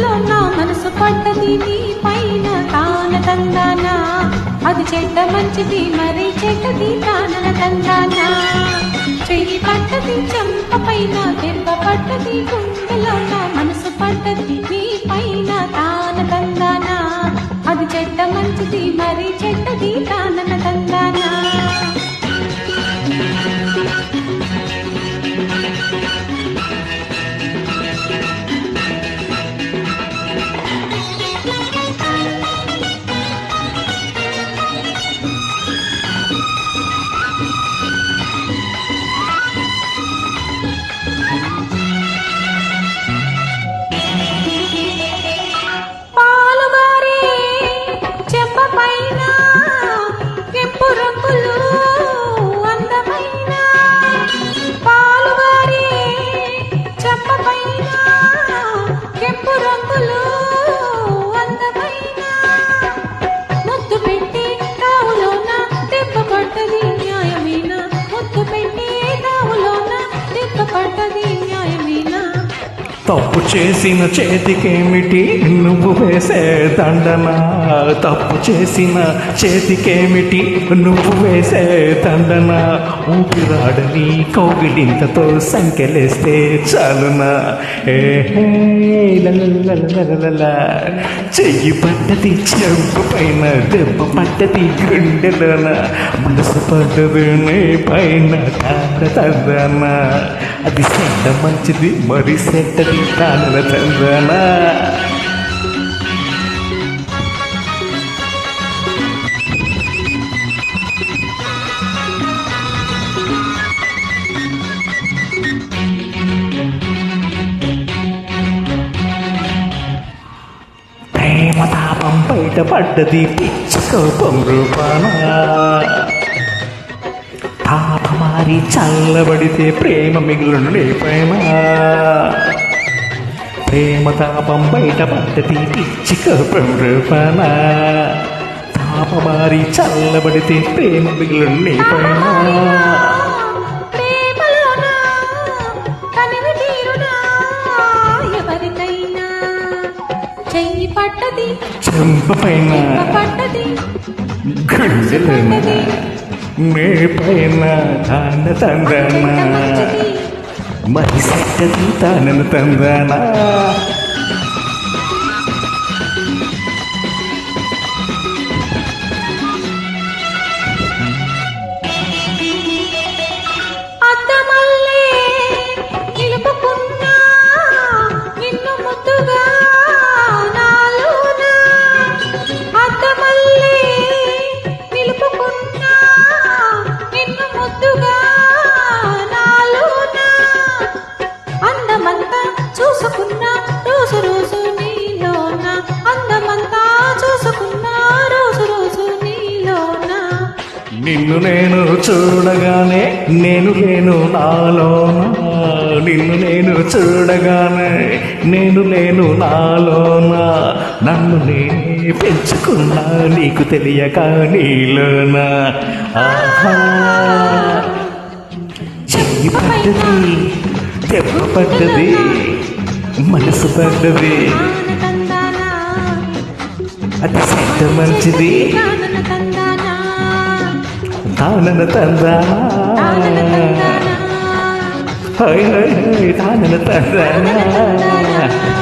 ప్రేమలో నా మనసు పడ్డది నీ పైన తాన తందానా అది చెడ్డ మంచిది మరి చెడ్డది తానన తందానా చెయ్యి పడ్డది చెంప పైన దెబ్బ పడ్డది గుండెలో నా మనసు పడ్డది నీ పైన తాన తందానా అది చెడ్డ మంచిది మరి చెడ్డది తానన తందానా తప్పు చేసిన చేతికేమిటి నువ్వు వేసే దండన తప్పు చేసిన చేతికేమిటి నువ్వు వేసే దండన ఊపిరాడని కౌగిలింతతో సంకెలేస్తే చాలునా చెయ్యి పడ్డది చెంపు పైన దెబ్బ పడ్డది గుండెలోన మనసు పడ్డది నీ పైన తందన అది సెడ్డ మంచిది మరి సెడ్డది తానన తందన ప్రేమ తాపం బయటపడ్డది పిచ్చి కోపం రూపాన తాపమారి చల్లబడితే ప్రేమ మిగులుండే ప్రేమ ప్రేమ తాపం బయటపడ్డది పిచ్చి కోపం రూపాన తాపమారి చల్లబడితే ప్రేమ మిగులుండే ప్రేమ చెంప పైన గుండెలన మే పైన తాన తందన మరి సెట్టది తానన తందన నిన్ను నేను చూడగానే నేను లేను నాలోన నిన్ను నేను చూడగానే నేను లేను నాలోన నన్ను నేనే పెంచుకున్నా నీకు తెలియక నీలోన ఆహా చెయ్యి పడ్డది దెబ్బ పడ్డది మనసు పడ్డది అది సెడ్డ మంచిది తానన తందానా హై హై హై తానన తందానా